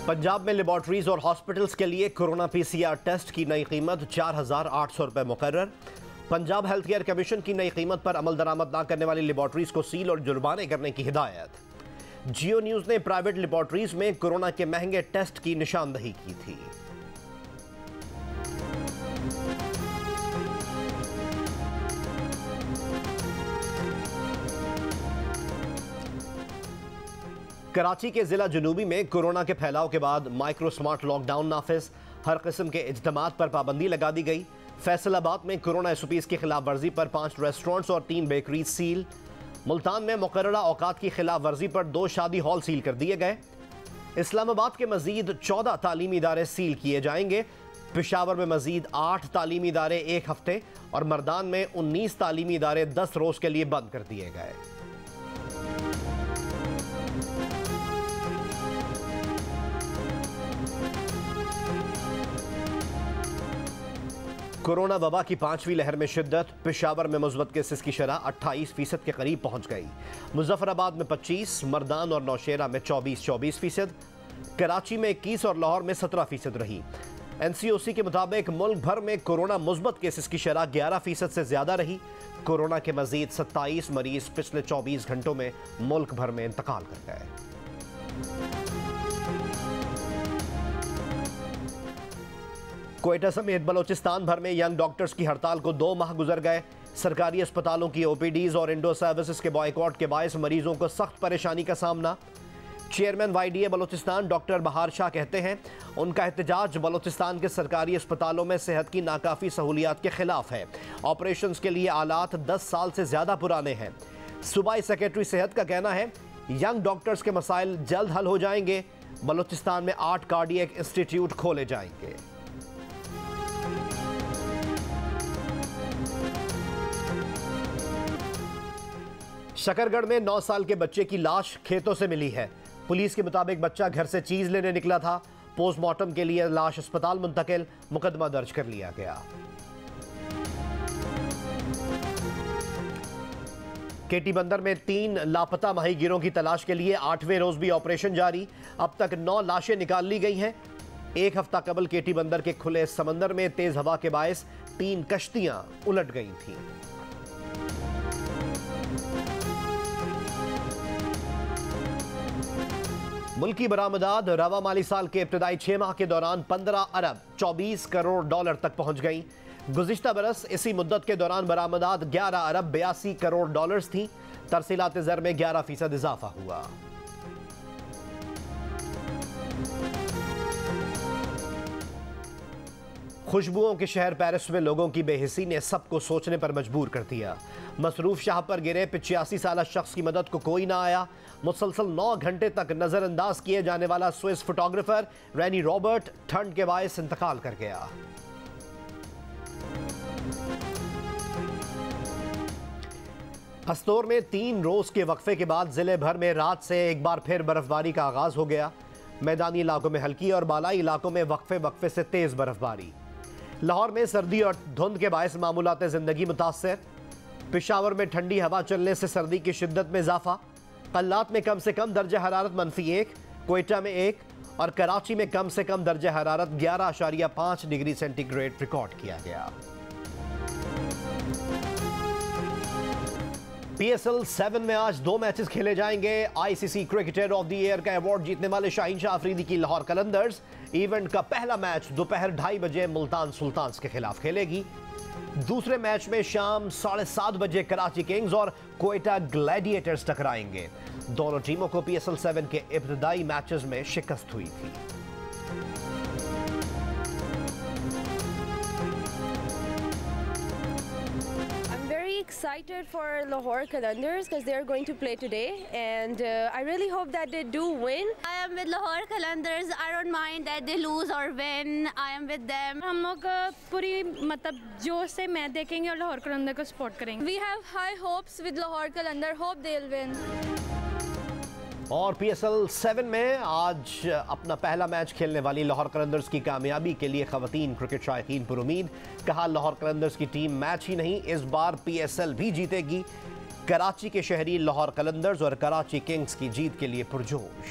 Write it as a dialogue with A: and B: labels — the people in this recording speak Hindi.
A: पंजाब में लेबॉर्ट्रीज और हॉस्पिटल्स के लिए कोरोना पीसीआर टेस्ट की नई कीमत 4,800 रुपये मुकर्रर। पंजाब हेल्थ केयर कमीशन की नई कीमत पर अमल दरामद न करने वाली लेबॉर्ट्रीज को सील और जुर्माने करने की हिदायत। जियो न्यूज ने प्राइवेट लेबॉर्ट्रीज में कोरोना के महंगे टेस्ट की निशानदही की थी। कराची के जिला जुनूबी में कोरोना के फैलाव के बाद माइक्रो स्मार्ट लॉकडाउन नाफिज, हर किस्म के इज्तिमात पर पाबंदी लगा दी गई। फैसलाबाद में कोरोना एसओपीज की खिलाफ वर्जी पर 5 रेस्टोरेंट्स और 3 बेकरीज सील। मुल्तान में मुकर्ररा औकात की खिलाफ वर्जी पर 2 शादी हॉल सील कर दिए गए। इस्लामाबाद के मजीद 14 तालीमी इदारे सील किए जाएंगे। पेशावर में मजीद 8 तालीमी इदारे 1 हफ्ते और मर्दान में 19 तालीमी इदारे 10 रोज के लिए बंद कर दिए गए। कोरोना वबा की 5वीं लहर में शिद्दत। पेशावर में मुस्बत केसेस की शरह 28% के करीब पहुंच गई। मुजफ्फराबाद में 25, मर्दान और नौशेरा में 24%, कराची में 21 और लाहौर में 17% रही। एनसीओसी के मुताबिक मुल्क भर में कोरोना मुस्बत केसेस की शरह 11% से ज्यादा रही। कोरोना के मजीद 27 मरीज पिछले 24 घंटों में मुल्क भर में इंतकाल कर गए। क्वेटा समेत बलोचिस्तान भर में यंग डॉक्टर्स की हड़ताल को 2 माह गुजर गए। सरकारी अस्पतालों की ओपीडीज और इंडोर सर्विसेज के बॉयकॉट के बायस मरीजों को सख्त परेशानी का सामना। चेयरमैन वाईडीए बलोचिस्तान डॉक्टर बहार शाह कहते हैं उनका एहतजाज बलोचिस्तान के सरकारी अस्पतालों में सेहत की नाकाफी सहूलियात के खिलाफ है। ऑपरेशंस के लिए आलात 10 साल से ज्यादा पुराने हैं। सूबाई सेक्रेटरी सेहत का कहना है यंग डॉक्टर्स के मसाइल जल्द हल हो जाएंगे। बलोचिस्तान में 8 कार्डियक इंस्टीट्यूट खोले जाएंगे। शकरगढ़ में 9 साल के बच्चे की लाश खेतों से मिली है। पुलिस के मुताबिक बच्चा घर से चीज लेने निकला था। पोस्टमार्टम के लिए लाश अस्पताल मुंतकिल, मुकदमा दर्ज कर लिया गया। केटी बंदर में 3 लापता माहीगीरों की तलाश के लिए 8वें रोज भी ऑपरेशन जारी। अब तक 9 लाशें निकाल ली गई हैं। 1 हफ्ता कबल केटी बंदर के खुले समंदर में तेज हवा के बायस 3 कश्तियां उलट गई थीं। मुल्की बरामदात रवा माली साल के इब्तदाई 6 माह के दौरान 15 अरब 24 करोड़ डॉलर तक पहुंच गई। गुज़िश्ता बरस इसी मुद्दत के दौरान बरामदात 11 अरब 82 करोड़ डॉलर्स थी। तरसीलात ज़र में 11% इजाफा हुआ। खुशबुओं के शहर पेरिस में लोगों की बेहिसी ने सबको सोचने पर मजबूर कर दिया। मसरूफ शाह पर गिरे 85 साल शख्स की मदद को कोई ना आया। मुसलसल 9 घंटे तक नजरअंदाज किए जाने वाला स्विस फोटोग्राफर रैनी रॉबर्ट ठंड के बायस इंतकाल कर गया। हस्तौर में 3 रोज के वक्फे के बाद जिले भर में रात से एक बार फिर बर्फबारी का आगाज हो गया। मैदानी इलाकों में हल्की और बालाई इलाकों में वक्फे से तेज बर्फबारी। लाहौर में सर्दी और धुंध के बायस मामूलात जिंदगी मुतासर। पेशावर में ठंडी हवा चलने से सर्दी की शिद्दत में इजाफा। कल्लात में कम से कम दर्जा हरारत -1, क्वेटा में 1 और कराची में कम से कम दर्जा हरारत 11.5 डिग्री सेंटीग्रेड रिकॉर्ड किया गया। PSL 7 में आज 2 मैचेस खेले जाएंगे। ICC cricketer of the year का अवार्ड जीतने वाले शाहीन शाह अफरीदी की लाहौर कलंदर्स इवेंट का पहला मैच दोपहर 2:30 बजे मुल्तान सुल्तान्स के खिलाफ खेलेगी। दूसरे मैच में शाम 7:30 बजे कराची किंग्स और क्वेटा ग्लैडिएटर्स टकराएंगे। दोनों टीमों को PSL 7 के इब्तदाई मैचेस में शिकस्त हुई थी।
B: Excited for Lahore Qalandars because they are going to play today and I really hope that they do win.
C: I am with Lahore Qalandars. I don't mind that they lose or win. I am with them.
D: हम लोग पूरी मतलब जोश से मैच देखेंगे और लाहौर कलंदर को सपोर्ट करेंगे।
E: We have high hopes with Lahore Qalandar. Hope they'll win.
A: और PSL 7 में आज अपना पहला मैच खेलने वाली लाहौर कलंदर्स की कामयाबी के लिए खवातीन क्रिकेट शायकीन पुरुमीद। कहा लाहौर कलंदर्स की टीम मैच ही नहीं इस बार PSL भी जीतेगी। कराची के शहरी लाहौर कलंदर्स और कराची किंग्स की जीत के लिए पुरजोश।